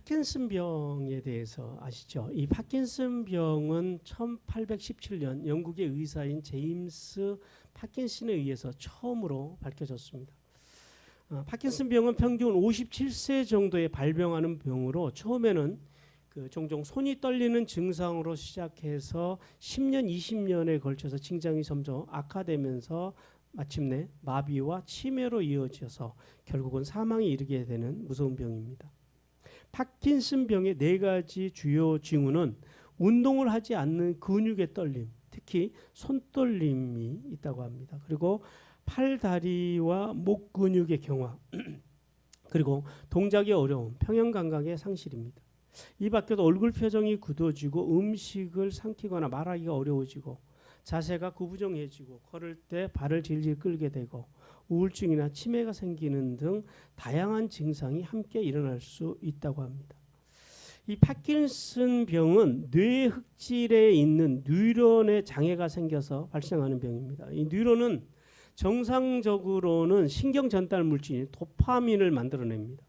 파킨슨 병에 대해서 아시죠? 이 파킨슨 병은 1817년 영국의 의사인 제임스 파킨슨에 의해서 처음으로 밝혀졌습니다. 파킨슨 병은 평균 57세 정도에 발병하는 병으로 처음에는 종종 손이 떨리는 증상으로 시작해서 10년, 20년에 걸쳐서 증상이 점점 악화되면서 마침내 마비와 치매로 이어져서 결국은 사망에 이르게 되는 무서운 병입니다. 파킨슨 병의 4가지 주요 징후는 운동을 하지 않는 근육의 떨림, 특히 손떨림이 있다고 합니다. 그리고 팔, 다리와 목 근육의 경화, 그리고 동작의 어려움, 평형 감각의 상실입니다. 이 밖에도 얼굴 표정이 굳어지고 음식을 삼키거나 말하기가 어려워지고 자세가 구부정해지고 걸을 때 발을 질질 끌게 되고 우울증이나 치매가 생기는 등 다양한 증상이 함께 일어날 수 있다고 합니다. 이 파킨슨 병은 뇌 흑질에 있는 뉴런의 장애가 생겨서 발생하는 병입니다. 이 뉴런은 정상적으로는 신경 전달 물질인 도파민을 만들어냅니다.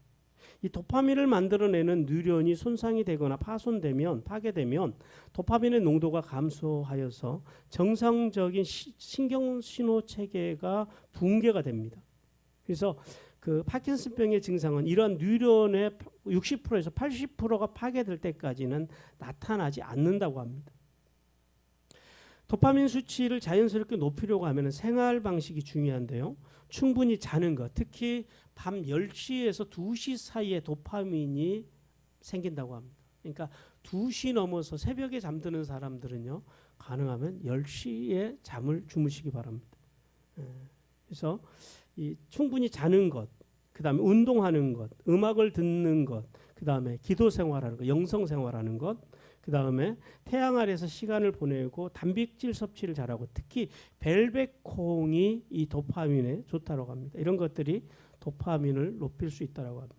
이 도파민을 만들어내는 뉴런이 손상이 되거나 파괴되면 도파민의 농도가 감소하여서 정상적인 신경 신호 체계가 붕괴가 됩니다. 그래서 그 파킨슨병의 증상은 이러한 뉴런의 60%에서 80%가 파괴될 때까지는 나타나지 않는다고 합니다. 도파민 수치를 자연스럽게 높이려고 하면 생활 방식이 중요한데요. 충분히 자는 것, 특히 밤 10시에서 2시 사이에 도파민이 생긴다고 합니다. 그러니까 2시 넘어서 새벽에 잠드는 사람들은요, 가능하면 10시에 잠을 주무시기 바랍니다. 그래서 이 충분히 자는 것, 그 다음에 운동하는 것, 음악을 듣는 것, 그 다음에 기도 생활하는 것, 영성 생활하는 것, 그 다음에 태양 아래서 시간을 보내고 단백질 섭취를 잘하고 특히 벨벳콩이 이 도파민에 좋다고 합니다. 이런 것들이 도파민을 높일 수 있다고 합니다.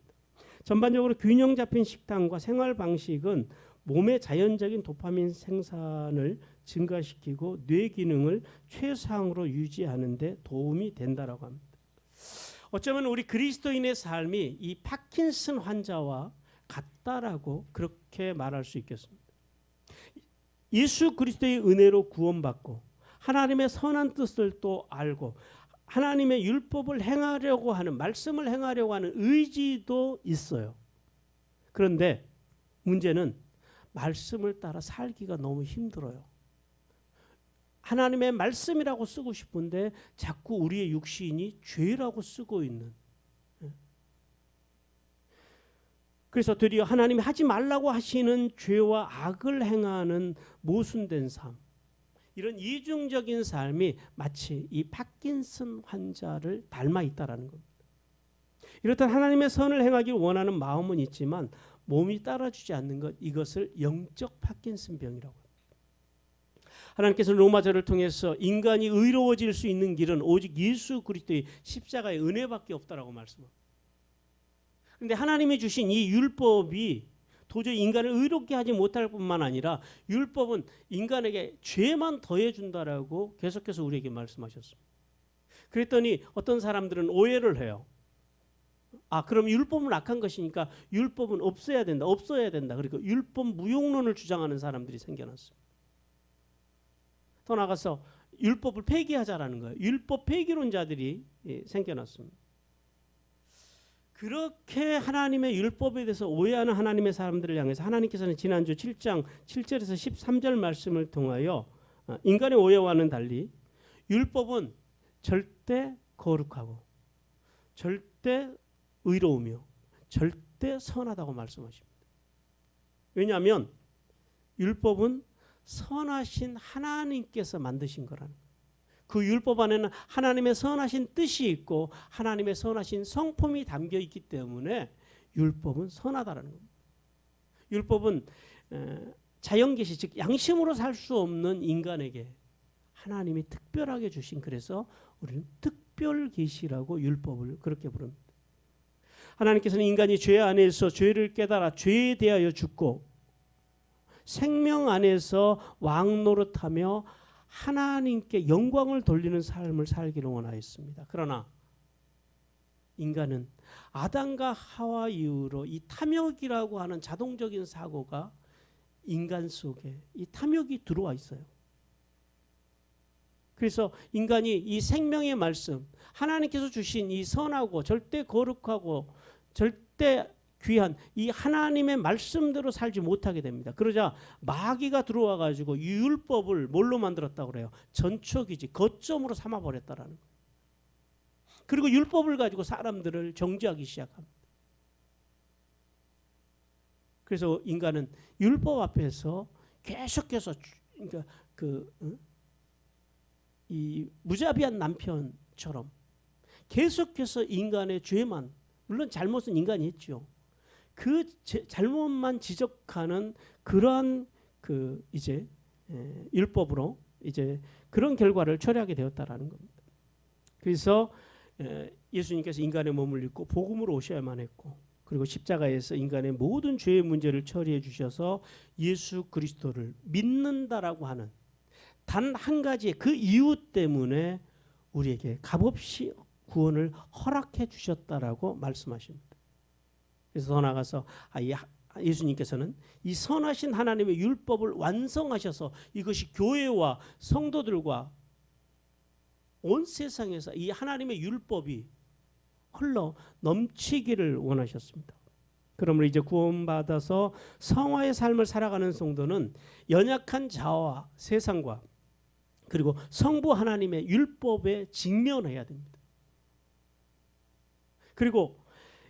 전반적으로 균형 잡힌 식단과 생활 방식은 몸의 자연적인 도파민 생산을 증가시키고 뇌 기능을 최상으로 유지하는 데 도움이 된다고 합니다. 어쩌면 우리 그리스도인의 삶이 이 파킨슨 환자와 같다라고 그렇게 말할 수 있겠습니다. 예수 그리스도의 은혜로 구원받고 하나님의 선한 뜻을 또 알고 하나님의 율법을 행하려고 하는, 말씀을 행하려고 하는 의지도 있어요. 그런데 문제는 말씀을 따라 살기가 너무 힘들어요. 하나님의 말씀이라고 쓰고 싶은데 자꾸 우리의 육신이 죄라고 쓰고 있는. 그래서 드디어 하나님이 하지 말라고 하시는 죄와 악을 행하는 모순된 삶, 이런 이중적인 삶이 마치 이 파킨슨 환자를 닮아 있다라는 겁니다. 이렇듯 하나님의 선을 행하길 원하는 마음은 있지만 몸이 따라주지 않는 것, 이것을 영적 파킨슨 병이라고 합니다. 하나님께서 로마서를 통해서 인간이 의로워질 수 있는 길은 오직 예수 그리스도의 십자가의 은혜밖에 없다라고 말씀합니다. 그런데 하나님이 주신 이 율법이 도저히 인간을 의롭게 하지 못할 뿐만 아니라 율법은 인간에게 죄만 더해준다라고 계속해서 우리에게 말씀하셨습니다. 그랬더니 어떤 사람들은 오해를 해요. 그럼 율법은 악한 것이니까 율법은 없어야 된다. 그러니까 율법 무용론을 주장하는 사람들이 생겨났습니다. 더 나아가서 율법을 폐기하자라는 거예요. 율법 폐기론자들이 생겨났습니다. 그렇게 하나님의 율법에 대해서 오해하는 하나님의 사람들을 향해서 하나님께서는 지난주 7장 7절에서 13절 말씀을 통하여 인간의 오해와는 달리 율법은 절대 거룩하고 절대 의로우며 절대 선하다고 말씀하십니다. 왜냐하면 율법은 선하신 하나님께서 만드신 거라는 거예요. 그 율법 안에는 하나님의 선하신 뜻이 있고 하나님의 선하신 성품이 담겨 있기 때문에 율법은 선하다는 겁니다. 율법은 자연계시, 즉 양심으로 살 수 없는 인간에게 하나님이 특별하게 주신, 그래서 우리는 특별계시라고 율법을 그렇게 부릅니다. 하나님께서는 인간이 죄 안에서 죄를 깨달아 죄에 대하여 죽고 생명 안에서 왕노릇하며 하나님께 영광을 돌리는 삶을 살기를 원하였습니다. 그러나 인간은 아담과 하와 이후로 이 탐욕이라고 하는 자동적인 사고가 인간 속에 이 탐욕이 들어와 있어요. 그래서 인간이 이 생명의 말씀, 하나님께서 주신 이 선하고 절대 거룩하고 절대 귀한 이 하나님의 말씀대로 살지 못하게 됩니다. 그러자 마귀가 들어와 가지고 율법을 뭘로 만들었다고 그래요? 전초기지, 거점으로 삼아버렸다라는 거예요. 그리고 율법을 가지고 사람들을 정죄하기 시작합니다. 그래서 인간은 율법 앞에서 계속해서 그러니까 이 무자비한 남편처럼 계속해서 인간의 죄만, 물론 잘못은 인간이 했죠. 그 잘못만 지적하는 그러한 이제 율법으로 이제 그런 결과를 초래하게 되었다라는 겁니다. 그래서 예수님께서 인간의 몸을 입고 복음으로 오셔야만 했고, 그리고 십자가에서 인간의 모든 죄의 문제를 처리해 주셔서 예수 그리스도를 믿는다라고 하는 단 한 가지의 그 이유 때문에 우리에게 값없이 구원을 허락해 주셨다라고 말씀하십니다. 그래서 더 나아가서 예수님께서는 이 선하신 하나님의 율법을 완성하셔서 이것이 교회와 성도들과 온 세상에서 이 하나님의 율법이 흘러 넘치기를 원하셨습니다. 그러므로 이제 구원받아서 성화의 삶을 살아가는 성도는 연약한 자와 세상과 그리고 성부 하나님의 율법에 직면해야 됩니다. 그리고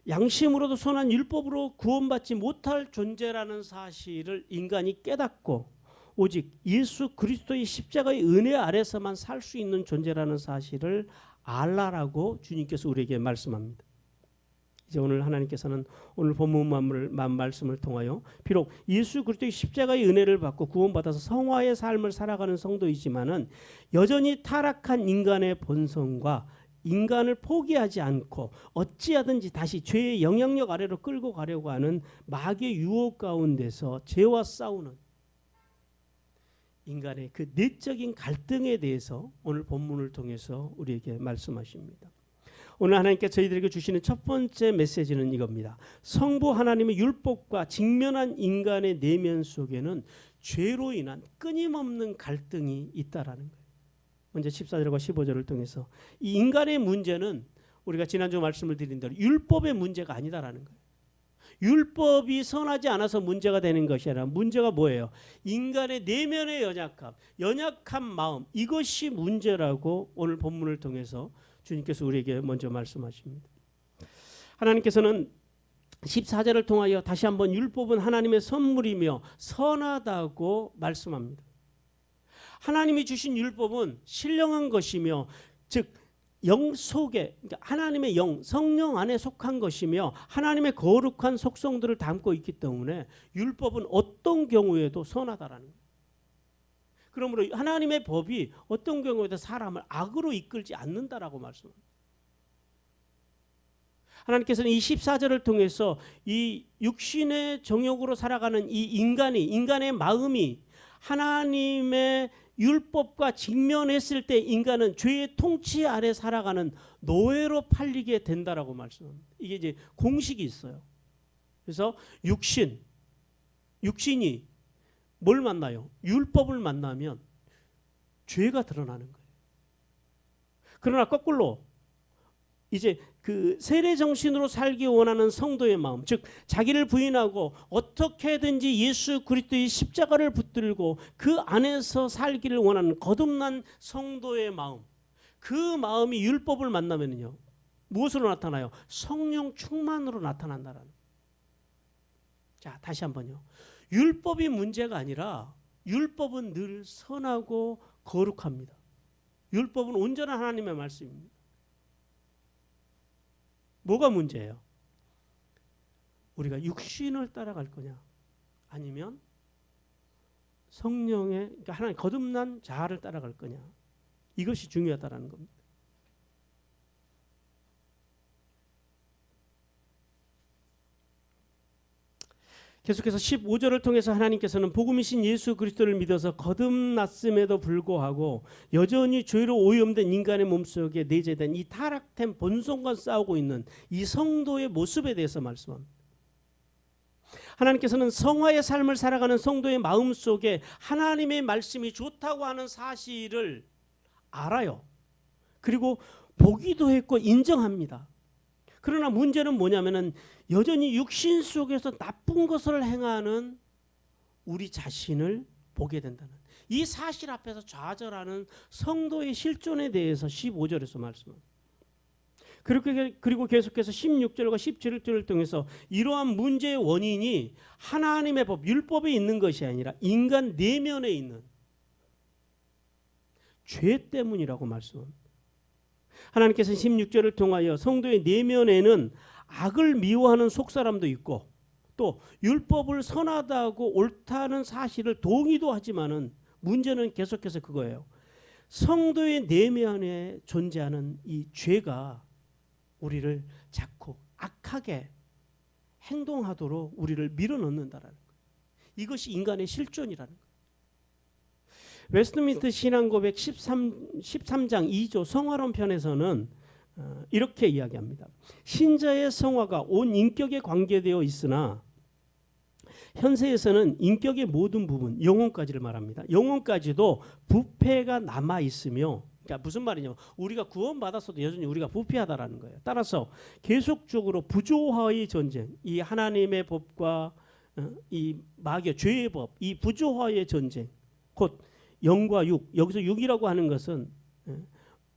양심으로도 선한 율법으로 구원받지 못할 존재라는 사실을 인간이 깨닫고 오직 예수 그리스도의 십자가의 은혜 아래서만 살 수 있는 존재라는 사실을 알라라고 주님께서 우리에게 말씀합니다. 이제 오늘 하나님께서는 오늘 본문 말씀을 통하여 비록 예수 그리스도의 십자가의 은혜를 받고 구원받아서 성화의 삶을 살아가는 성도이지만은 여전히 타락한 인간의 본성과 인간을 포기하지 않고 어찌하든지 다시 죄의 영향력 아래로 끌고 가려고 하는 마귀의 유혹 가운데서 죄와 싸우는 인간의 그 내적인 갈등에 대해서 오늘 본문을 통해서 우리에게 말씀하십니다. 오늘 하나님께 저희들에게 주시는 첫 번째 메시지는 이겁니다. 성부 하나님의 율법과 직면한 인간의 내면 속에는 죄로 인한 끊임없는 갈등이 있다라는 거예요. 먼저 14절과 15절을 통해서 이 인간의 문제는 우리가 지난주 말씀을 드린 대로 율법의 문제가 아니다라는 거예요. 율법이 선하지 않아서 문제가 되는 것이 아니라 문제가 뭐예요? 인간의 내면의 연약한 마음, 이것이 문제라고 오늘 본문을 통해서 주님께서 우리에게 먼저 말씀하십니다. 하나님께서는 14절을 통하여 다시 한번 율법은 하나님의 선물이며 선하다고 말씀합니다. 하나님이 주신 율법은 신령한 것이며 즉 영 속에, 그러니까 하나님의 영, 성령 안에 속한 것이며 하나님의 거룩한 속성들을 담고 있기 때문에 율법은 어떤 경우에도 선하다라는 거예요. 그러므로 하나님의 법이 어떤 경우에도 사람을 악으로 이끌지 않는다라고 말씀합니다. 하나님께서는 이 14절을 통해서 이 육신의 정욕으로 살아가는 이 인간의 마음이 하나님의 율법과 직면했을 때 인간은 죄의 통치 아래 살아가는 노예로 팔리게 된다라고 말씀합니다. 이게 이제 공식이 있어요. 그래서 육신이 뭘 만나요? 율법을 만나면 죄가 드러나는 거예요. 그러나 거꾸로 이제 그 세례 정신으로 살기 원하는 성도의 마음, 즉 자기를 부인하고 어떻게든지 예수 그리스도의 십자가를 붙들고 그 안에서 살기를 원하는 거듭난 성도의 마음, 그 마음이 율법을 만나면요 무엇으로 나타나요? 성령 충만으로 나타난다라는. 자, 다시 한번요. 율법이 문제가 아니라 율법은 늘 선하고 거룩합니다. 율법은 온전한 하나님의 말씀입니다. 뭐가 문제예요? 우리가 육신을 따라갈 거냐 아니면 성령의, 그러니까 하나님 거듭난 자아를 따라갈 거냐, 이것이 중요하다라는 겁니다. 계속해서 15절을 통해서 하나님께서는 복음이신 예수 그리스도를 믿어서 거듭났음에도 불구하고 여전히 죄로 오염된 인간의 몸속에 내재된 이 타락된 본성과 싸우고 있는 이 성도의 모습에 대해서 말씀합니다. 하나님께서는 성화의 삶을 살아가는 성도의 마음속에 하나님의 말씀이 좋다고 하는 사실을 알아요. 그리고 보기도 했고 인정합니다. 그러나 문제는 뭐냐면은 여전히 육신 속에서 나쁜 것을 행하는 우리 자신을 보게 된다는 이 사실 앞에서 좌절하는 성도의 실존에 대해서 15절에서 말씀합니다. 그리고 계속해서 16절과 17절을 통해서 이러한 문제의 원인이 하나님의 법, 율법에 있는 것이 아니라 인간 내면에 있는 죄 때문이라고 말씀합니다. 하나님께서 16절을 통하여 성도의 내면에는 악을 미워하는 속사람도 있고 또 율법을 선하다고 옳다는 사실을 동의도 하지만은 문제는 계속해서 그거예요. 성도의 내면에 존재하는 이 죄가 우리를 자꾸 악하게 행동하도록 우리를 밀어넣는다라는 거예요. 이것이 인간의 실존이라는 거예요. 웨스트민스터 신앙고백 13장 2조 성화론 편에서는 이렇게 이야기합니다. 신자의 성화가 온 인격에 관계되어 있으나 현세에서는 인격의 모든 부분, 영혼까지를 말합니다. 영혼까지도 부패가 남아 있으며, 그러니까 무슨 말이냐면 우리가 구원받았어도 여전히 우리가 부패하다라는 거예요. 따라서 계속적으로 부조화의 전쟁, 이 하나님의 법과 이 마귀의 죄의 법, 이 부조화의 전쟁, 곧 영과 육, 여기서 육이라고 하는 것은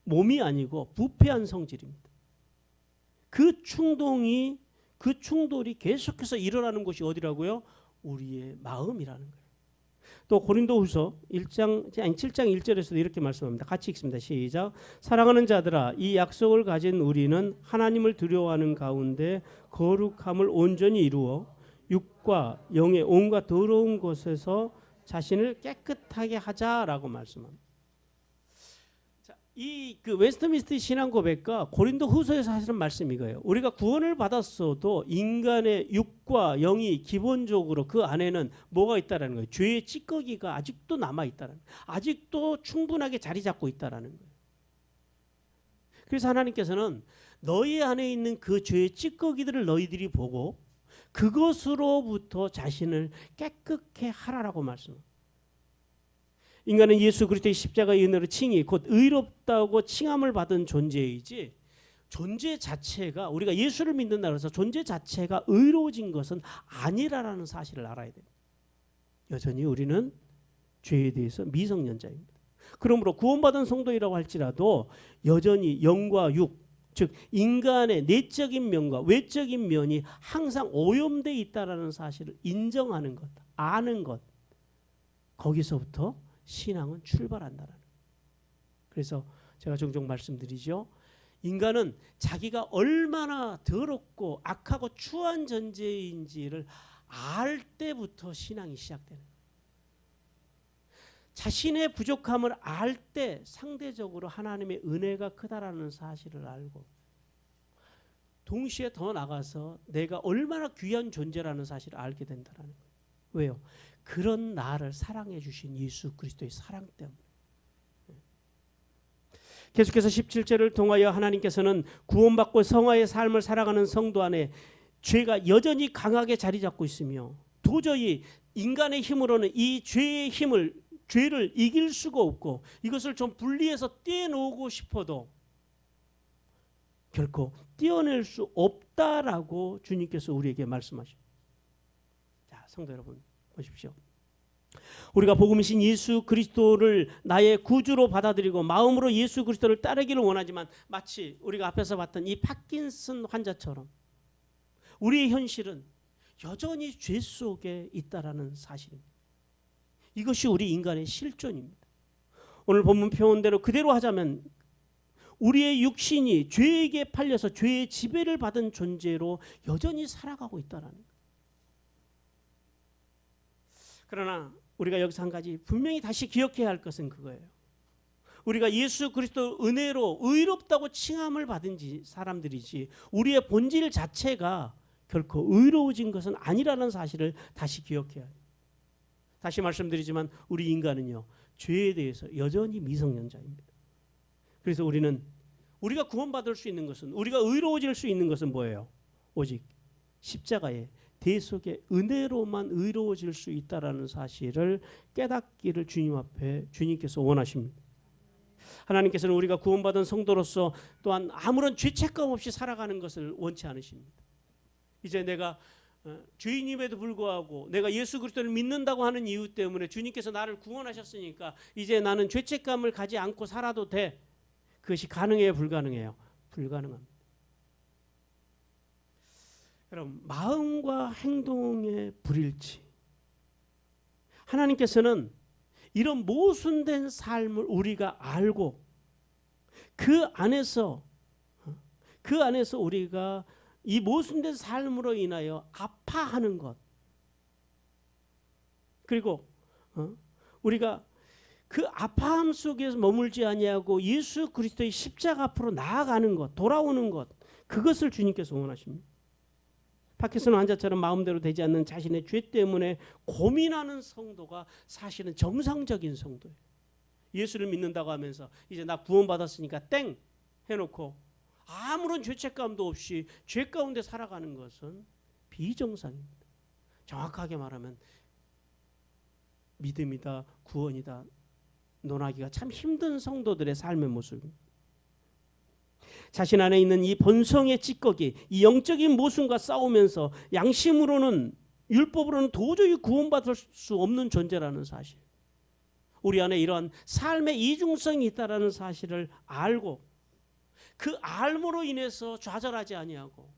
몸이 아니고 부패한 성질입니다. 그 충돌이 계속해서 일어나는 곳이 어디라고요? 우리의 마음이라는 거예요. 또 고린도후서 7장 1절에서도 이렇게 말씀합니다. 같이 읽습니다. 시작. 사랑하는 자들아, 이 약속을 가진 우리는 하나님을 두려워하는 가운데 거룩함을 온전히 이루어 육과 영의 온갖 더러운 것에서 자신을 깨끗하게 하자라고 말씀합니다. 이 웨스트민스터 신앙 고백과 고린도후서에서 하시는 말씀이 이거예요. 우리가 구원을 받았어도 인간의 육과 영이 기본적으로 그 안에는 뭐가 있다라는 거예요. 죄의 찌꺼기가 아직도 남아 있다라는 거예요. 아직도 충분하게 자리 잡고 있다라는 거예요. 그래서 하나님께서는 너희 안에 있는 그 죄의 찌꺼기들을 너희들이 보고 그것으로부터 자신을 깨끗게 하라라고 말씀합니다. 인간은 예수 그리스도의 십자가의 은혜로 칭의, 곧 의롭다고 칭함을 받은 존재이지 존재 자체가, 우리가 예수를 믿는다고 해서 존재 자체가 의로워진 것은 아니라는 사실을 알아야 됩니다. 여전히 우리는 죄에 대해서 미성년자입니다. 그러므로 구원받은 성도이라고 할지라도 여전히 영과 육, 즉 인간의 내적인 면과 외적인 면이 항상 오염되어 있다는 사실을 인정하는 것, 아는 것, 거기서부터 신앙은 출발한다는 거예요. 그래서 제가 종종 말씀드리죠. 인간은 자기가 얼마나 더럽고 악하고 추한 존재인지를 알 때부터 신앙이 시작되는 거예요. 자신의 부족함을 알 때 상대적으로 하나님의 은혜가 크다라는 사실을 알고 동시에 더 나가서 내가 얼마나 귀한 존재라는 사실을 알게 된다는 거예요. 왜요? 그런 나를 사랑해 주신 예수 그리스도의 사랑 때문에. 계속해서 17절을 통하여 하나님께서는 구원받고 성화의 삶을 살아가는 성도 안에 죄가 여전히 강하게 자리 잡고 있으며 도저히 인간의 힘으로는 이 죄를 이길 수가 없고 이것을 좀 분리해서 떼어놓고 싶어도 결코 떼어낼 수 없다라고 주님께서 우리에게 말씀하십니다. 자, 성도 여러분 보십시오. 우리가 복음이신 예수 그리스도를 나의 구주로 받아들이고 마음으로 예수 그리스도를 따르기를 원하지만 마치 우리가 앞에서 봤던 이 파킨슨 환자처럼 우리의 현실은 여전히 죄 속에 있다라는 사실입니다. 이것이 우리 인간의 실존입니다. 오늘 본문 표현대로 그대로 하자면 우리의 육신이 죄에게 팔려서 죄의 지배를 받은 존재로 여전히 살아가고 있다는 거예요. 그러나 우리가 여기서 한 가지 분명히 다시 기억해야 할 것은 그거예요. 우리가 예수 그리스도 은혜로 의롭다고 칭함을 받은 사람들이지 우리의 본질 자체가 결코 의로워진 것은 아니라는 사실을 다시 기억해야 해요. 다시 말씀드리지만 우리 인간은요, 죄에 대해서 여전히 미성년자입니다. 그래서 우리가 구원받을 수 있는 것은, 우리가 의로워질 수 있는 것은 뭐예요? 오직 십자가의 대속의 은혜로만 의로워질 수 있다라는 사실을 깨닫기를 주님 앞에 주님께서 원하십니다. 하나님께서는 우리가 구원받은 성도로서 또한 아무런 죄책감 없이 살아가는 것을 원치 않으십니다. 이제 내가 죄인임에도 불구하고 내가 예수 그리스도를 믿는다고 하는 이유 때문에 주님께서 나를 구원하셨으니까 이제 나는 죄책감을 가지 않고 살아도 돼. 그것이 가능해요, 불가능해요? 불가능합니다. 여러분, 마음과 행동의 불일치. 하나님께서는 이런 모순된 삶을 우리가 알고 그 안에서 우리가 이 모순된 삶으로 인하여 아파하는 것, 그리고 우리가 그 아파함 속에서 머물지 아니하고 예수 그리스도의 십자가 앞으로 나아가는 것, 돌아오는 것, 그것을 주님께서 원하십니다. 파킨슨 환자처럼 마음대로 되지 않는 자신의 죄 때문에 고민하는 성도가 사실은 정상적인 성도예요. 예수를 믿는다고 하면서 이제 나 구원받았으니까 땡 해놓고 아무런 죄책감도 없이 죄 가운데 살아가는 것은 비정상입니다. 정확하게 말하면 믿음이다, 구원이다 논하기가 참 힘든 성도들의 삶의 모습입니다. 자신 안에 있는 이 본성의 찌꺼기, 이 영적인 모순과 싸우면서 양심으로는, 율법으로는 도저히 구원받을 수 없는 존재라는 사실, 우리 안에 이러한 삶의 이중성이 있다는 사실을 알고 그 알므로 인해서 좌절하지 아니하고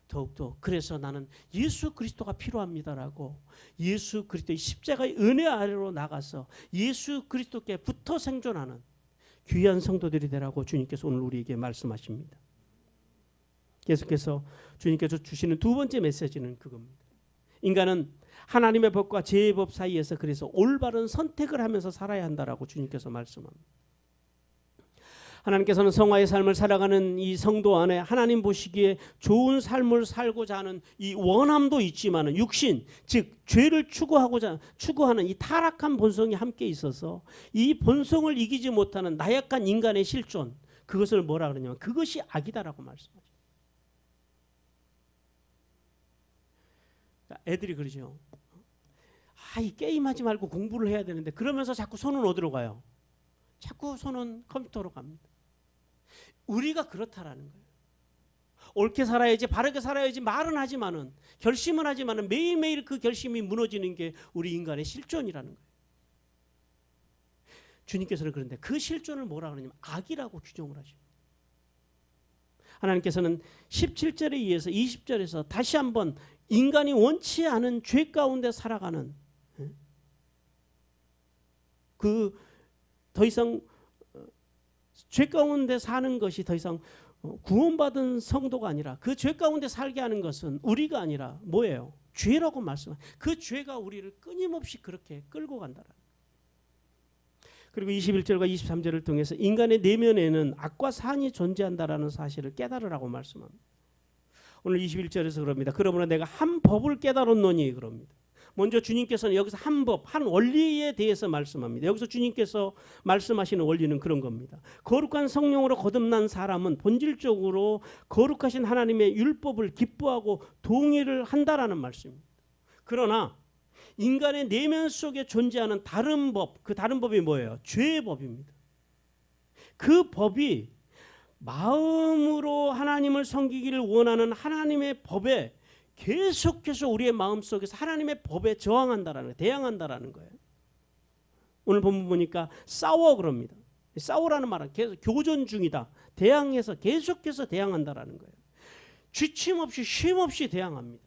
더욱더 그래서 나는 예수 그리스도가 필요합니다라고 예수 그리스도의 십자가의 은혜 아래로 나가서 예수 그리스도께 붙어 생존하는 귀한 성도들이 되라고 주님께서 오늘 우리에게 말씀하십니다. 계속해서 주님께서 주시는 두 번째 메시지는 그겁니다. 인간은 하나님의 법과 죄의 법 사이에서 그래서 올바른 선택을 하면서 살아야 한다라고 주님께서 말씀합니다. 하나님께서는 성화의 삶을 살아가는 이 성도 안에 하나님 보시기에 좋은 삶을 살고자 하는 이 원함도 있지만은 육신, 즉 죄를 추구하는 이 타락한 본성이 함께 있어서 이 본성을 이기지 못하는 나약한 인간의 실존, 그것을 뭐라 그러냐면 그것이 악이다라고 말씀하죠. 애들이 그러죠. 이 게임하지 말고 공부를 해야 되는데 그러면서 자꾸 손은 어디로 가요? 자꾸 손은 컴퓨터로 갑니다. 우리가 그렇다라는 거예요. 옳게 살아야지, 바르게 살아야지 말은 하지만은, 결심은 하지만은 매일매일 그 결심이 무너지는 게 우리 인간의 실존이라는 거예요. 주님께서는 그런데 그 실존을 뭐라 그러냐면 악이라고 규정을 하십니다. 하나님께서는 17절에 의해서 20절에서 다시 한번 인간이 원치 않은 죄 가운데 살아가는, 그 더 이상 죄 가운데 사는 것이 더 이상 구원받은 성도가 아니라 그 죄 가운데 살게 하는 것은 우리가 아니라 뭐예요? 죄라고 말씀합니다. 그 죄가 우리를 끊임없이 그렇게 끌고 간다는. 그리고 21절과 23절을 통해서 인간의 내면에는 악과 산이 존재한다라는 사실을 깨달으라고 말씀합니다. 오늘 21절에서 그럽니다. 그러므로 내가 한 법을 깨달았노니 그럽니다. 먼저 주님께서는 여기서 한 법, 한 원리에 대해서 말씀합니다. 여기서 주님께서 말씀하시는 원리는 그런 겁니다. 거룩한 성령으로 거듭난 사람은 본질적으로 거룩하신 하나님의 율법을 기뻐하고 동의를 한다라는 말씀입니다. 그러나 인간의 내면 속에 존재하는 다른 법, 그 다른 법이 뭐예요? 죄의 법입니다. 그 법이 마음으로 하나님을 섬기기를 원하는 하나님의 법에 계속해서 우리의 마음속에서 하나님의 법에 저항한다라는 거예요. 대항한다라는 거예요. 오늘 본문 보니까 싸워 그럽니다. 싸우라는 말은 계속 교전 중이다. 대항해서 계속해서 대항한다라는 거예요. 지침 없이 쉼 없이 대항합니다.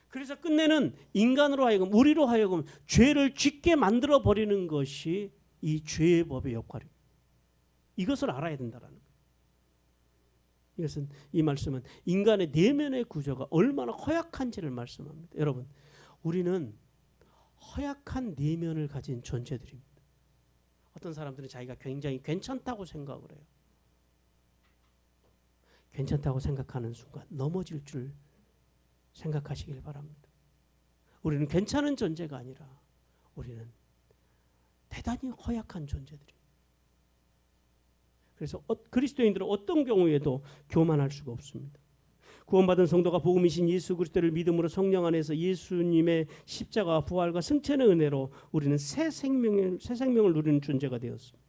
그래서 끝내는 인간으로 하여금, 우리로 하여금 죄를 짓게 만들어 버리는 것이 이 죄의 법의 역할입니다. 이것을 알아야 된다라는 거예요. 이것은, 이 말씀은 인간의 내면의 구조가 얼마나 허약한지를 말씀합니다. 여러분, 우리는 허약한 내면을 가진 존재들입니다. 어떤 사람들은 자기가 굉장히 괜찮다고 생각을 해요. 괜찮다고 생각하는 순간 넘어질 줄 생각하시길 바랍니다. 우리는 괜찮은 존재가 아니라 우리는 대단히 허약한 존재들이에요. 그래서 그리스도인들은 어떤 경우에도 교만할 수가 없습니다. 구원받은 성도가 복음이신 예수 그리스도를 믿음으로 성령 안에서 예수님의 십자가와 부활과 승천의 은혜로 우리는 새 생명을 누리는 존재가 되었습니다.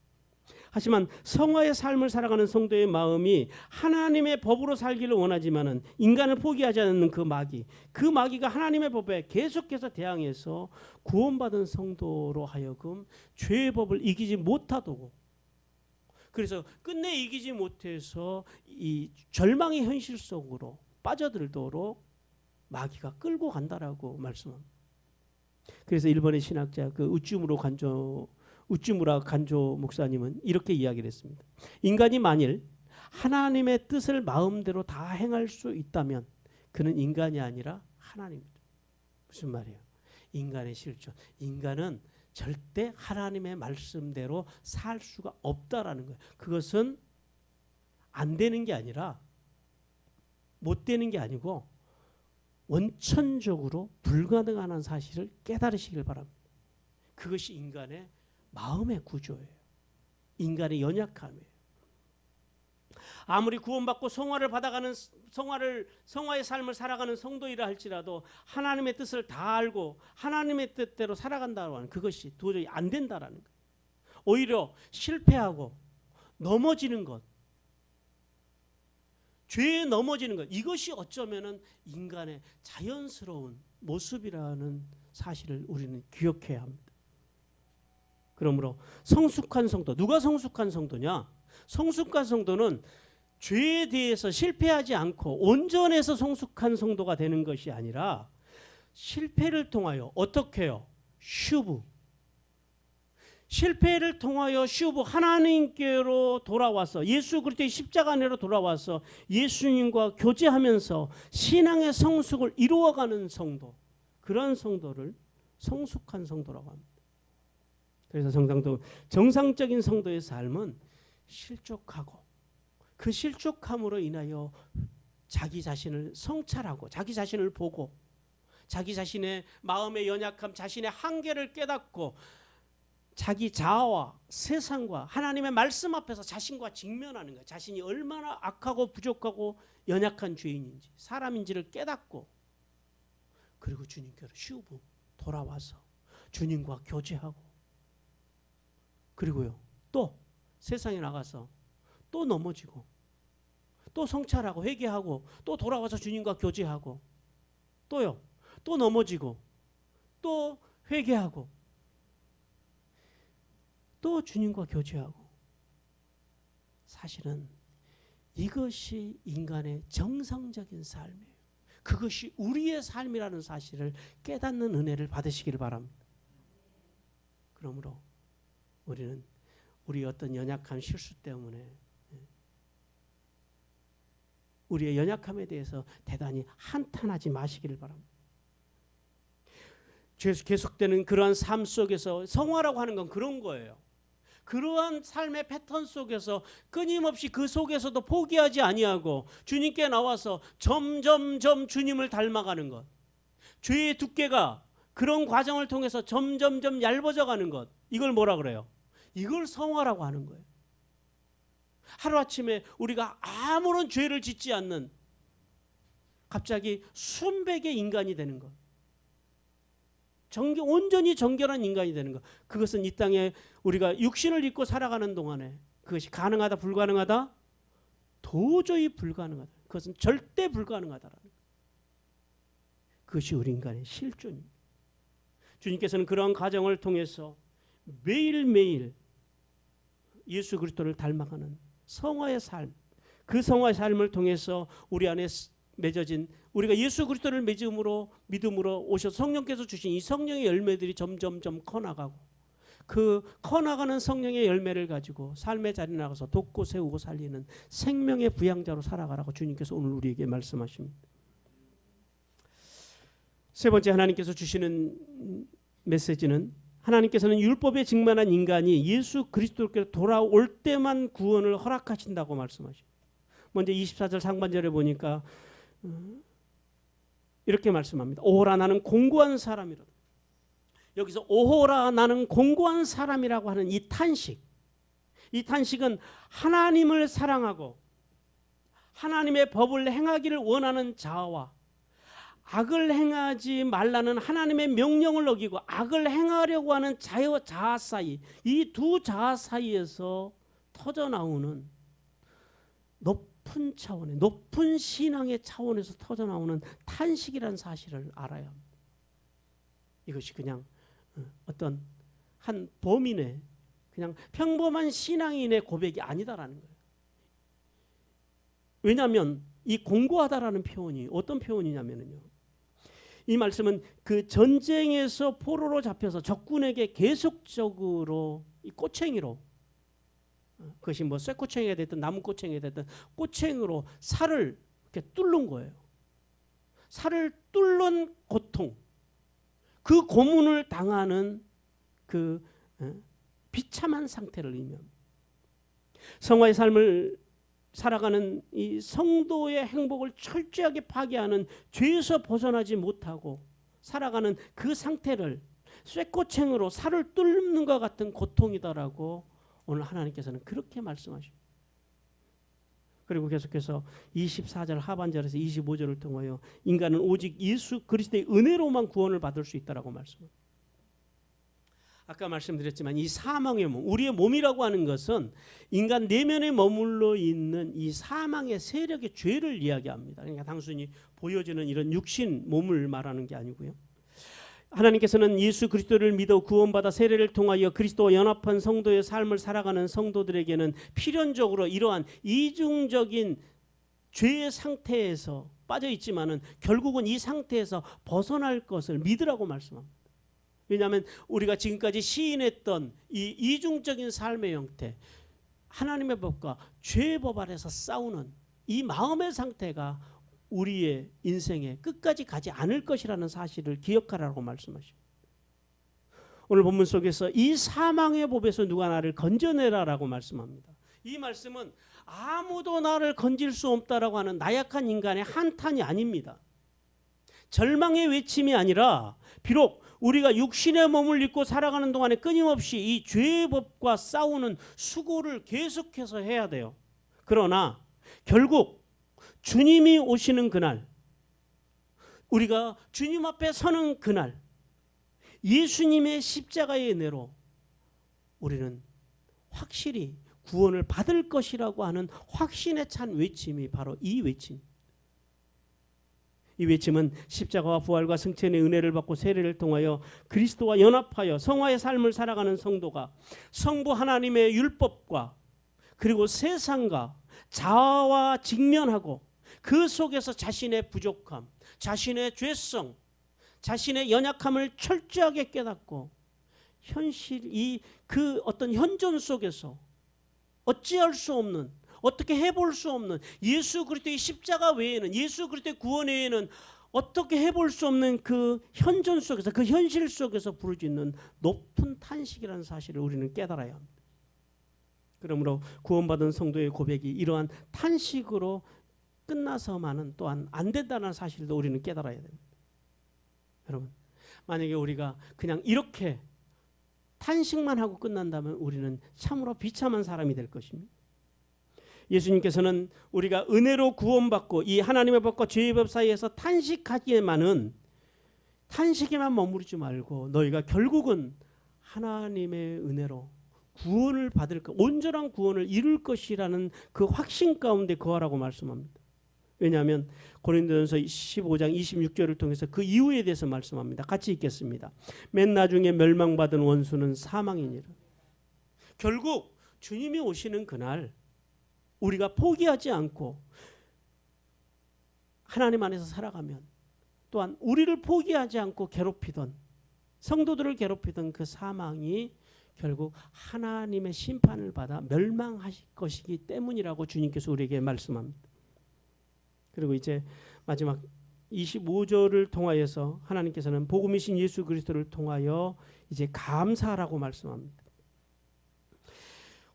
하지만 성화의 삶을 살아가는 성도의 마음이 하나님의 법으로 살기를 원하지만은 인간을 포기하지 않는 그 마귀가 하나님의 법에 계속해서 대항해서 구원받은 성도로 하여금 죄의 법을 이기지 못하도록, 그래서 끝내 이기지 못해서 이 절망의 현실 속으로 빠져들도록 마귀가 끌고 간다라고 말씀합니다. 그래서 일본의 신학자 그 우찌무라 간조 목사님은 이렇게 이야기를 했습니다. 인간이 만일 하나님의 뜻을 마음대로 다 행할 수 있다면 그는 인간이 아니라 하나님입니다. 무슨 말이에요? 인간의 실존. 인간은 절대 하나님의 말씀대로 살 수가 없다라는 거예요. 그것은 안 되는 게 아니라 못 되는 게 아니고 원천적으로 불가능한 사실을 깨달으시길 바랍니다. 그것이 인간의 마음의 구조예요. 인간의 연약함이에요. 아무리 구원받고 성화를 받아가는 성화의 삶을 살아가는 성도이라 할지라도 하나님의 뜻을 다 알고 하나님의 뜻대로 살아간다고 하는 그것이 도저히 안 된다라는 거예요. 오히려 실패하고 넘어지는 것, 죄에 넘어지는 것, 이것이 어쩌면은 인간의 자연스러운 모습이라는 사실을 우리는 기억해야 합니다. 그러므로 성숙한 성도, 누가 성숙한 성도냐? 성숙한 성도는 죄에 대해서 실패하지 않고 온전해서 성숙한 성도가 되는 것이 아니라 실패를 통하여 어떻게 해요? 실패를 통하여 하나님께로 돌아와서 예수 그리스도의 십자가 안으로 돌아와서 예수님과 교제하면서 신앙의 성숙을 이루어가는 성도, 그런 성도를 성숙한 성도라고 합니다. 그래서 정상적인 성도의 삶은 실족하고 그 실족함으로 인하여 자기 자신을 성찰하고 자기 자신을 보고 자기 자신의 마음의 연약함, 자신의 한계를 깨닫고 자기 자아와 세상과 하나님의 말씀 앞에서 자신과 직면하는 거예요. 자신이 얼마나 악하고 부족하고 연약한 죄인인지, 사람인지를 깨닫고, 그리고 주님께로 쉬우고 돌아와서 주님과 교제하고, 그리고요 또 세상에 나가서 또 넘어지고 또 성찰하고 회개하고 또 돌아와서 주님과 교제하고, 또요 또 넘어지고 또 회개하고 또 주님과 교제하고. 사실은 이것이 인간의 정상적인 삶이에요. 그것이 우리의 삶이라는 사실을 깨닫는 은혜를 받으시기를 바랍니다. 그러므로 우리는 우리의 어떤 연약한 실수 때문에 우리의 연약함에 대해서 대단히 한탄하지 마시기를 바랍니다. 계속되는 그러한 삶 속에서 성화라고 하는 건 그런 거예요. 그러한 삶의 패턴 속에서 끊임없이 그 속에서도 포기하지 아니하고 주님께 나와서 점점점 주님을 닮아가는 것, 죄의 두께가 그런 과정을 통해서 점점점 얇아져 가는 것, 이걸 뭐라 그래요? 이걸 성화라고 하는 거예요. 하루아침에 우리가 아무런 죄를 짓지 않는 갑자기 순백의 인간이 되는 것, 온전히 정결한 인간이 되는 것, 그것은 이 땅에 우리가 육신을 입고 살아가는 동안에 그것이 가능하다 불가능하다? 도저히 불가능하다. 그것은 절대 불가능하다라는 것. 그것이 우리 인간의 실존입니다. 주님께서는 그러한 과정을 통해서 매일매일 예수 그리스도를 닮아가는 성화의 삶, 그 성화의 삶을 통해서 우리 안에 맺어진, 우리가 예수 그리스도를 믿음으로 오셔서 성령께서 주신 이 성령의 열매들이 점점점 커나가고, 그 커나가는 성령의 열매를 가지고 삶의 자리에 나가서 돕고 세우고 살리는 생명의 부양자로 살아가라고 주님께서 오늘 우리에게 말씀하십니다. 세 번째 하나님께서 주시는 메시지는, 하나님께서는 율법에 직만한 인간이 예수 그리스도께 돌아올 때만 구원을 허락하신다고 말씀하십니다. 먼저 24절 상반절에 보니까 이렇게 말씀합니다. 오호라 나는 공고한 사람이로다. 여기서 오호라 나는 공고한 사람이라고 하는 이 탄식, 이 탄식은 하나님을 사랑하고 하나님의 법을 행하기를 원하는 자와 악을 행하지 말라는 하나님의 명령을 어기고 악을 행하려고 하는 자와 자아 사이, 이 두 자아 사이에서 터져나오는 높은 차원의, 높은 신앙의 차원에서 터져나오는 탄식이라는 사실을 알아야 합니다. 이것이 그냥 어떤 한 범인의 그냥 평범한 신앙인의 고백이 아니다라는 거예요. 왜냐하면 이 공고하다라는 표현이 어떤 표현이냐면요, 이 말씀은 그 전쟁에서 포로로 잡혀서 적군에게 계속적으로 이 꼬챙이로, 그것이 뭐 쇠꼬챙이가 됐든 나무꼬챙이가 됐든 꼬챙이로 살을 이렇게 뚫는 거예요. 살을 뚫는 고통, 그 고문을 당하는 그 비참한 상태를 의미합니다. 성화의 삶을 살아가는 이 성도의 행복을 철저하게 파괴하는, 죄에서 벗어나지 못하고 살아가는 그 상태를 쇠꼬챙으로 살을 뚫는 것 같은 고통이다라고 오늘 하나님께서는 그렇게 말씀하십니다. 그리고 계속해서 24절 하반절에서 25절을 통하여 인간은 오직 예수 그리스도의 은혜로만 구원을 받을 수 있다라고 말씀합니다. 아까 말씀드렸지만 이 사망의 몸, 우리의 몸이라고 하는 것은 인간 내면에 머물러 있는 이 사망의 세력의 죄를 이야기합니다. 그러니까 단순히 보여지는 이런 육신 몸을 말하는 게 아니고요. 하나님께서는 예수 그리스도를 믿어 구원받아 세례를 통하여 그리스도와 연합한 성도의 삶을 살아가는 성도들에게는 필연적으로 이러한 이중적인 죄의 상태에서 빠져 있지만은 결국은 이 상태에서 벗어날 것을 믿으라고 말씀합니다. 왜냐하면 우리가 지금까지 시인했던 이 이중적인 삶의 형태, 하나님의 법과 죄의 법 아래서 싸우는 이 마음의 상태가 우리의 인생에 끝까지 가지 않을 것이라는 사실을 기억하라고 말씀하십니다. 오늘 본문 속에서 이 사망의 법에서 누가 나를 건져내라라고 말씀합니다. 이 말씀은 아무도 나를 건질 수 없다라고 하는 나약한 인간의 한탄이 아닙니다. 절망의 외침이 아니라 비록 우리가 육신의 몸을 입고 살아가는 동안에 끊임없이 이 죄의 법과 싸우는 수고를 계속해서 해야 돼요. 그러나 결국 주님이 오시는 그날, 우리가 주님 앞에 서는 그날, 예수님의 십자가의 은혜로 우리는 확실히 구원을 받을 것이라고 하는 확신에 찬 외침이 바로 이 외침. 이 외침은 십자가와 부활과 승천의 은혜를 받고 세례를 통하여 그리스도와 연합하여 성화의 삶을 살아가는 성도가 성부 하나님의 율법과 그리고 세상과 자아와 직면하고 그 속에서 자신의 부족함, 자신의 죄성, 자신의 연약함을 철저하게 깨닫고 현실 그 어떤 현존 속에서 어찌할 수 없는, 어떻게 해볼 수 없는 예수 그리스도의 십자가 외에는, 예수 그리스도의 구원 외에는 어떻게 해볼 수 없는 그 현존 속에서, 그 현실 속에서 부르짖는 높은 탄식이라는 사실을 우리는 깨달아야 합니다. 그러므로 구원받은 성도의 고백이 이러한 탄식으로 끝나서만은 또한 안 된다는 사실도 우리는 깨달아야 됩니다. 여러분, 만약에 우리가 그냥 이렇게 탄식만 하고 끝난다면 우리는 참으로 비참한 사람이 될 것입니다. 예수님께서는 우리가 은혜로 구원받고 이 하나님의 법과 죄의 법 사이에서 탄식하기에만은, 탄식에만 머무르지 말고 너희가 결국은 하나님의 은혜로 구원을 받을 것, 온전한 구원을 이룰 것이라는 그 확신 가운데 거하라고 말씀합니다. 왜냐하면 고린도전서 15장 26절을 통해서 그 이유에 대해서 말씀합니다. 같이 읽겠습니다. 맨 나중에 멸망받은 원수는 사망이니라. 결국 주님이 오시는 그날 우리가 포기하지 않고 하나님 안에서 살아가면, 또한 우리를 포기하지 않고 괴롭히던, 성도들을 괴롭히던 그 사망이 결국 하나님의 심판을 받아 멸망하실 것이기 때문이라고 주님께서 우리에게 말씀합니다. 그리고 이제 마지막 25절을 통하여서 하나님께서는 복음이신 예수 그리스도를 통하여 이제 감사하라고 말씀합니다.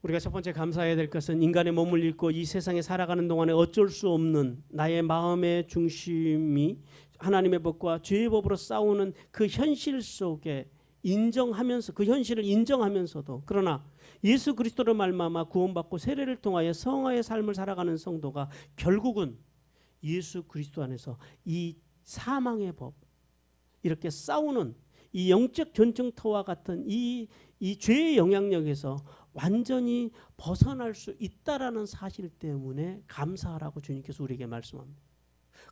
우리가 첫 번째 감사해야 될 것은 인간의 몸을 입고 이 세상에 살아가는 동안에 어쩔 수 없는 나의 마음의 중심이 하나님의 법과 죄의 법으로 싸우는 그 현실 속에 인정하면서 그 현실을 인정하면서도 그러나 예수 그리스도로 말미암아 구원받고 세례를 통하여 성화의 삶을 살아가는 성도가 결국은 예수 그리스도 안에서 이 사망의 법 이렇게 싸우는 이 영적 전쟁터와 같은 이 죄의 영향력에서 완전히 벗어날 수 있다라는 사실 때문에 감사하라고 주님께서 우리에게 말씀합니다.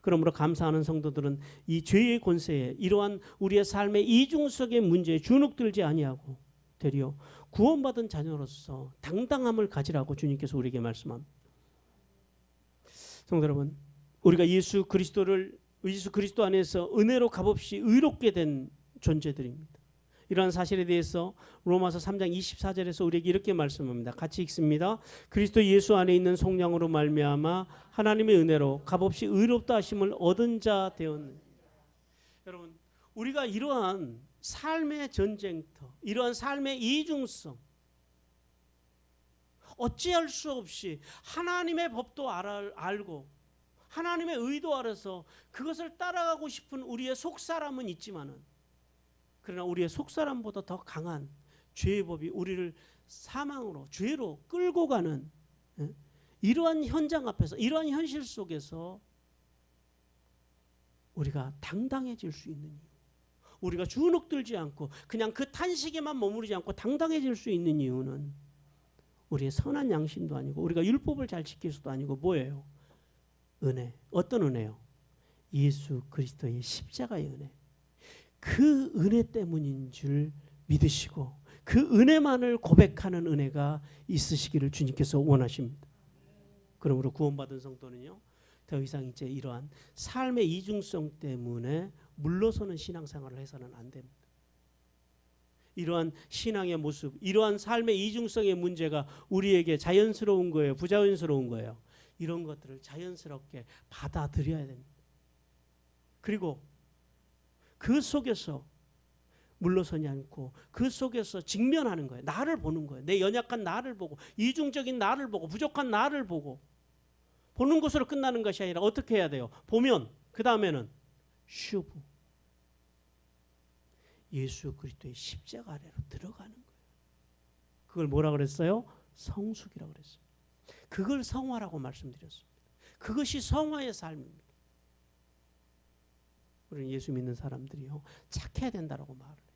그러므로 감사하는 성도들은 이 죄의 권세에 이러한 우리의 삶의 이중성의 문제에 주눅들지 아니하고 되려 구원받은 자녀로서 당당함을 가지라고 주님께서 우리에게 말씀합니다. 성도 여러분, 우리가 예수 그리스도 안에서 은혜로 값없이 의롭게 된 존재들입니다. 이러한 사실에 대해서 로마서 3장 24절에서 우리에게 이렇게 말씀합니다. 같이 읽습니다. 그리스도 예수 안에 있는 속량으로 말미암아 하나님의 은혜로 값없이 의롭다 하심을 얻은 자 되었느니. 여러분, 우리가 이러한 삶의 전쟁터, 이러한 삶의 이중성, 어찌할 수 없이 하나님의 법도 알고 하나님의 의도 알아서 그것을 따라가고 싶은 우리의 속사람은 있지만은, 그러나 우리의 속사람보다 더 강한 죄의 법이 우리를 사망으로 죄로 끌고 가는 이러한 현장 앞에서, 이러한 현실 속에서 우리가 당당해질 수 있는 이유, 우리가 주눅들지 않고 그냥 그 탄식에만 머무르지 않고 당당해질 수 있는 이유는 우리의 선한 양심도 아니고 우리가 율법을 잘 지켜서도 아니고 뭐예요? 은혜. 어떤 은혜요? 예수 그리스도의 십자가의 은혜. 그 은혜 때문인 줄 믿으시고 그 은혜만을 고백하는 은혜가 있으시기를 주님께서 원하십니다. 그러므로 구원받은 성도는요, 더 이상 이제 이러한 삶의 이중성 때문에 물러서는 신앙생활을 해서는 안 됩니다. 이러한 신앙의 모습, 이러한 삶의 이중성의 문제가 우리에게 자연스러운 거예요, 부자연스러운 거예요. 이런 것들을 자연스럽게 받아들여야 됩니다. 그리고 그 속에서 물러서지 않고 그 속에서 직면하는 거예요. 나를 보는 거예요. 내 연약한 나를 보고, 이중적인 나를 보고, 부족한 나를 보고, 보는 것으로 끝나는 것이 아니라 어떻게 해야 돼요? 보면 그 다음에는 슈브, 예수 그리스도의 십자가 아래로 들어가는 거예요. 그걸 뭐라 그랬어요? 성숙이라고 그랬어요. 그걸 성화라고 말씀드렸습니다. 그것이 성화의 삶입니다. 우리는 예수 믿는 사람들이요, 착해야 된다고 말을 해요.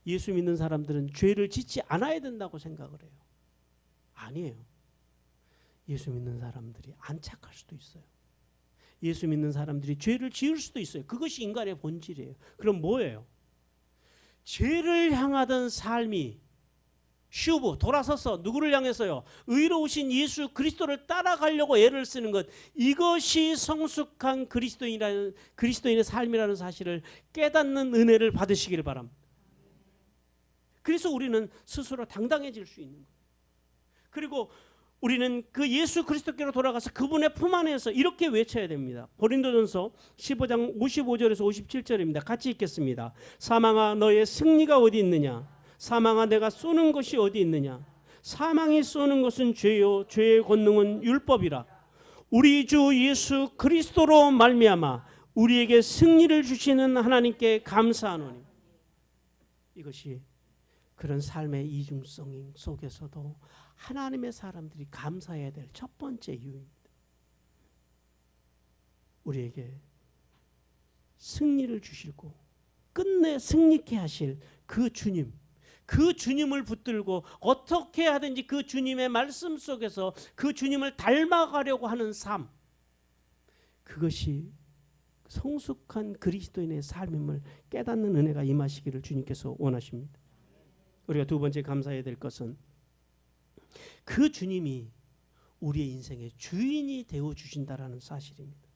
예수 믿는 사람들은 죄를 짓지 않아야 된다고 생각을 해요. 아니에요. 예수 믿는 사람들이 안 착할 수도 있어요. 예수 믿는 사람들이 죄를 지을 수도 있어요. 그것이 인간의 본질이에요. 그럼 뭐예요? 죄를 향하던 삶이 슈브, 돌아서서 누구를 향해서요? 의로우신 예수 그리스도를 따라가려고 애를 쓰는 것, 이것이 성숙한 그리스도인의 삶이라는 사실을 깨닫는 은혜를 받으시기를 바랍니다. 그래서 우리는 스스로 당당해질 수 있는 거예요. 그리고 우리는 그 예수 그리스도께로 돌아가서 그분의 품 안에서 이렇게 외쳐야 됩니다. 고린도전서 15장 55절에서 57절입니다. 같이 읽겠습니다. 사망아, 너의 승리가 어디 있느냐? 사망아, 내가 쏘는 것이 어디 있느냐? 사망이 쏘는 것은 죄요, 죄의 권능은 율법이라. 우리 주 예수 그리스도로 말미암아 우리에게 승리를 주시는 하나님께 감사하노니. 이것이 그런 삶의 이중성 속에서도 하나님의 사람들이 감사해야 될 첫 번째 이유입니다. 우리에게 승리를 주시고 끝내 승리케 하실 그 주님, 그 주님을 붙들고 어떻게 하든지 그 주님의 말씀 속에서 그 주님을 닮아가려고 하는 삶, 그것이 성숙한 그리스도인의 삶임을 깨닫는 은혜가 임하시기를 주님께서 원하십니다. 우리가 두 번째 감사해야 될 것은 그 주님이 우리의 인생의 주인이 되어 주신다라는 사실입니다.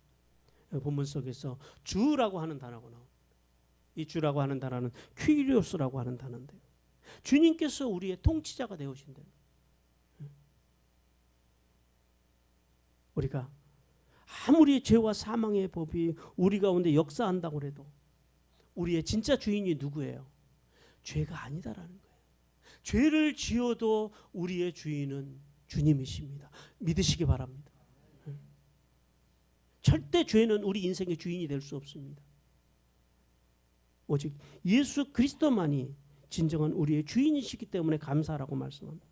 본문 속에서 주라고 하는 단어가 나옵니다. 이 주라고 하는 단어는 퀴리오스라고 하는 단어인데요, 주님께서 우리의 통치자가 되어주신다. 우리가 아무리 죄와 사망의 법이 우리 가운데 역사한다고 해도 우리의 진짜 주인이 누구예요? 죄가 아니다라는 거예요. 죄를 지어도 우리의 주인은 주님이십니다. 믿으시기 바랍니다. 절대 죄는 우리 인생의 주인이 될 수 없습니다. 오직 예수 그리스도만이 진정한 우리의 주인이시기 때문에 감사하라고 말씀합니다.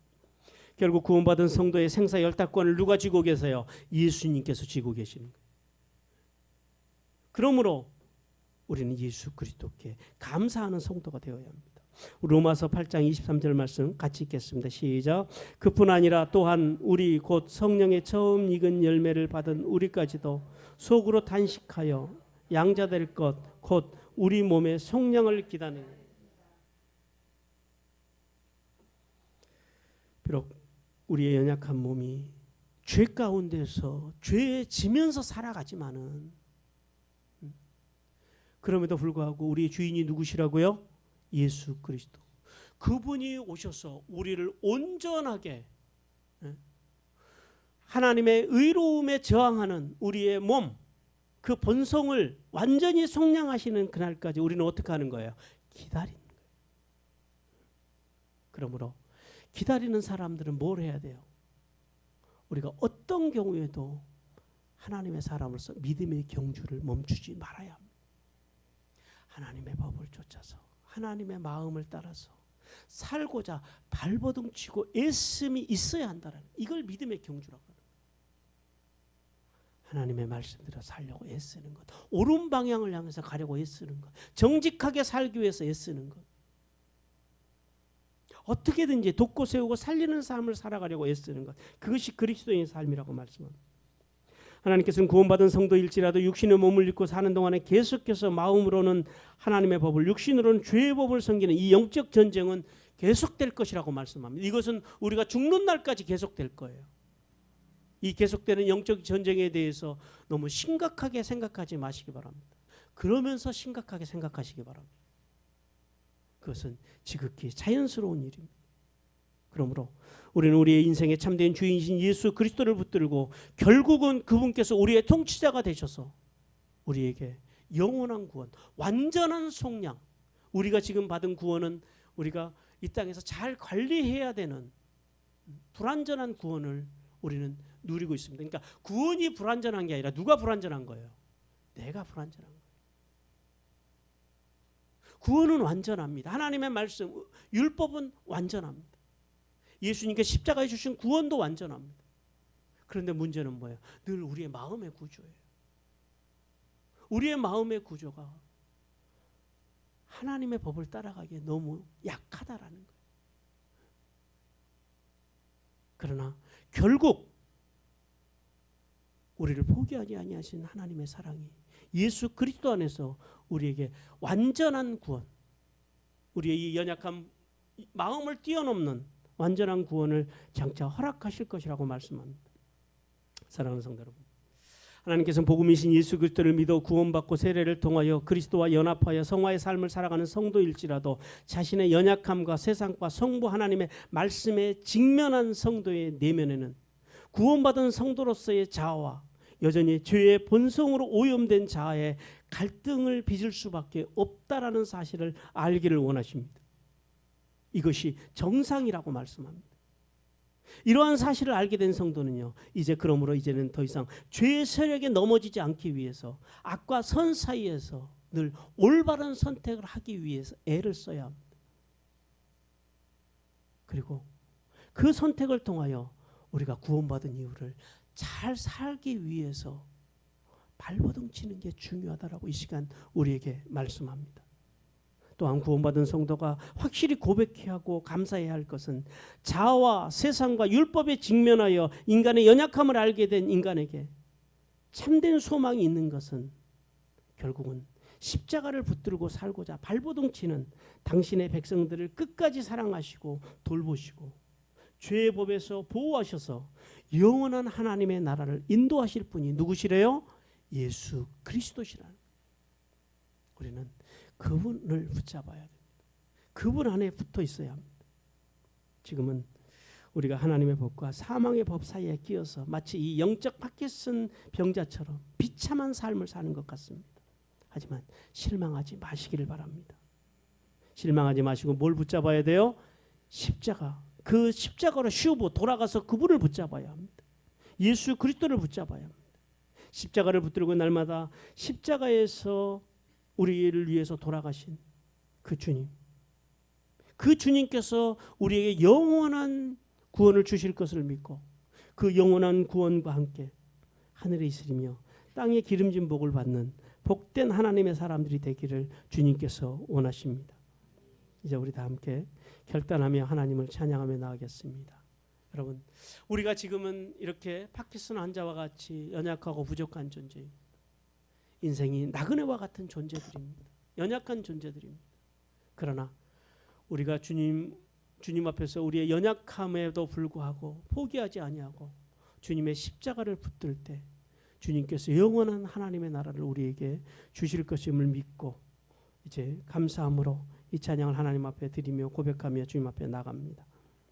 결국 구원받은 성도의 생사 열탁권을 누가 쥐고 계세요? 예수님께서 쥐고 계시는 거예요. 그러므로 우리는 예수 그리스도께 감사하는 성도가 되어야 합니다. 로마서 8장 23절 말씀 같이 읽겠습니다. 시작. 그뿐 아니라 또한 우리 곧 성령의 처음 익은 열매를 받은 우리까지도 속으로 단식하여 양자될 것 곧 우리 몸의 속량을 기다리는. 비록 우리의 연약한 몸이 죄 가운데서 죄에 지면서 살아가지만은 그럼에도 불구하고 우리의 주인이 누구시라고요? 예수 그리스도. 그분이 오셔서 우리를 온전하게 하나님의 의로움에 저항하는 우리의 몸, 그 본성을 완전히 속량하시는 그날까지 우리는 어떻게 하는 거예요? 기다리는 거예요. 그러므로 기다리는 사람들은 뭘 해야 돼요? 우리가 어떤 경우에도 하나님의 사람으로서 믿음의 경주를 멈추지 말아야 합니다. 하나님의 법을 쫓아서 하나님의 마음을 따라서 살고자 발버둥치고 애씀이 있어야 한다는, 이걸 믿음의 경주라고 합니다. 하나님의 말씀대로 살려고 애쓰는 것, 옳은 방향을 향해서 가려고 애쓰는 것, 정직하게 살기 위해서 애쓰는 것, 어떻게든지 돕고 세우고 살리는 삶을 살아가려고 애쓰는 것, 그것이 그리스도인의 삶이라고 말씀합니다. 하나님께서는 구원받은 성도일지라도 육신의 몸을 입고 사는 동안에 계속해서 마음으로는 하나님의 법을, 육신으로는 죄의 법을 섬기는 이 영적 전쟁은 계속될 것이라고 말씀합니다. 이것은 우리가 죽는 날까지 계속될 거예요. 이 계속되는 영적 전쟁에 대해서 너무 심각하게 생각하지 마시기 바랍니다. 그러면서 심각하게 생각하시기 바랍니다. 그것은 지극히 자연스러운 일입니다. 그러므로 우리는 우리의 인생의 참된 주인이신 예수 그리스도를 붙들고 결국은 그분께서 우리의 통치자가 되셔서 우리에게 영원한 구원, 완전한 속량, 우리가 지금 받은 구원은 우리가 이 땅에서 잘 관리해야 되는 불완전한 구원을 우리는 누리고 있습니다. 그러니까 구원이 불완전한 게 아니라 누가 불완전한 거예요? 내가 불완전한 거예요. 구원은 완전합니다. 하나님의 말씀, 율법은 완전합니다. 예수님께 십자가에 주신 구원도 완전합니다. 그런데 문제는 뭐예요? 늘 우리의 마음의 구조예요. 우리의 마음의 구조가 하나님의 법을 따라가기에 너무 약하다라는 거예요. 그러나 결국 우리를 포기하지 아니하신 하나님의 사랑이 예수 그리스도 안에서 우리에게 완전한 구원, 우리의 이 연약한 마음을 뛰어넘는 완전한 구원을 장차 허락하실 것이라고 말씀합니다. 사랑하는 성도 여러분, 하나님께서는 복음이신 예수 그리스도를 믿어 구원받고 세례를 통하여 그리스도와 연합하여 성화의 삶을 살아가는 성도일지라도 자신의 연약함과 세상과 성부 하나님의 말씀에 직면한 성도의 내면에는 구원받은 성도로서의 자아와 여전히 죄의 본성으로 오염된 자아의 갈등을 빚을 수밖에 없다라는 사실을 알기를 원하십니다. 이것이 정상이라고 말씀합니다. 이러한 사실을 알게 된 성도는요, 그러므로 이제는 더 이상 죄의 세력에 넘어지지 않기 위해서 악과 선 사이에서 늘 올바른 선택을 하기 위해서 애를 써야 합니다. 그리고 그 선택을 통하여 우리가 구원받은 이유를 잘 살기 위해서 발버둥 치는 게 중요하다라고 이 시간 우리에게 말씀합니다. 또한 구원받은 성도가 확실히 고백해야 하고 감사해야 할 것은 자아와 세상과 율법에 직면하여 인간의 연약함을 알게 된 인간에게 참된 소망이 있는 것은 결국은 십자가를 붙들고 살고자 발버둥 치는 당신의 백성들을 끝까지 사랑하시고 돌보시고 죄의 법에서 보호하셔서 영원한 하나님의 나라를 인도하실 분이 누구시래요? 예수 그리스도시라는. 우리는 그분을 붙잡아야 됩니다. 그분 안에 붙어 있어야 합니다. 지금은 우리가 하나님의 법과 사망의 법 사이에 끼어서 마치 이 영적 파킨슨 병자처럼 비참한 삶을 사는 것 같습니다. 하지만 실망하지 마시기를 바랍니다. 실망하지 마시고 뭘 붙잡아야 돼요? 십자가, 그 십자가로 쉬우고 돌아가서 그분을 붙잡아야 합니다. 예수 그리스도를 붙잡아야 합니다. 십자가를 붙들고 날마다 십자가에서 우리를 위해서 돌아가신 그 주님, 그 주님께서 우리에게 영원한 구원을 주실 것을 믿고 그 영원한 구원과 함께 하늘에 있으리며 땅에 기름진 복을 받는 복된 하나님의 사람들이 되기를 주님께서 원하십니다. 이제 우리 다 함께 결단하며 하나님을 찬양하며 나아가겠습니다. 여러분, 우리가 지금은 이렇게 파킨슨 환자와 같이 연약하고 부족한 존재입니다. 인생이 나그네와 같은 존재들입니다. 연약한 존재들입니다. 그러나 우리가 주님 앞에서 우리의 연약함에도 불구하고 포기하지 아니하고 주님의 십자가를 붙들 때 주님께서 영원한 하나님의 나라를 우리에게 주실 것임을 믿고 이제 감사함으로 이 찬양을 하나님 앞에 드리며 고백하며 주님 앞에 나갑니다.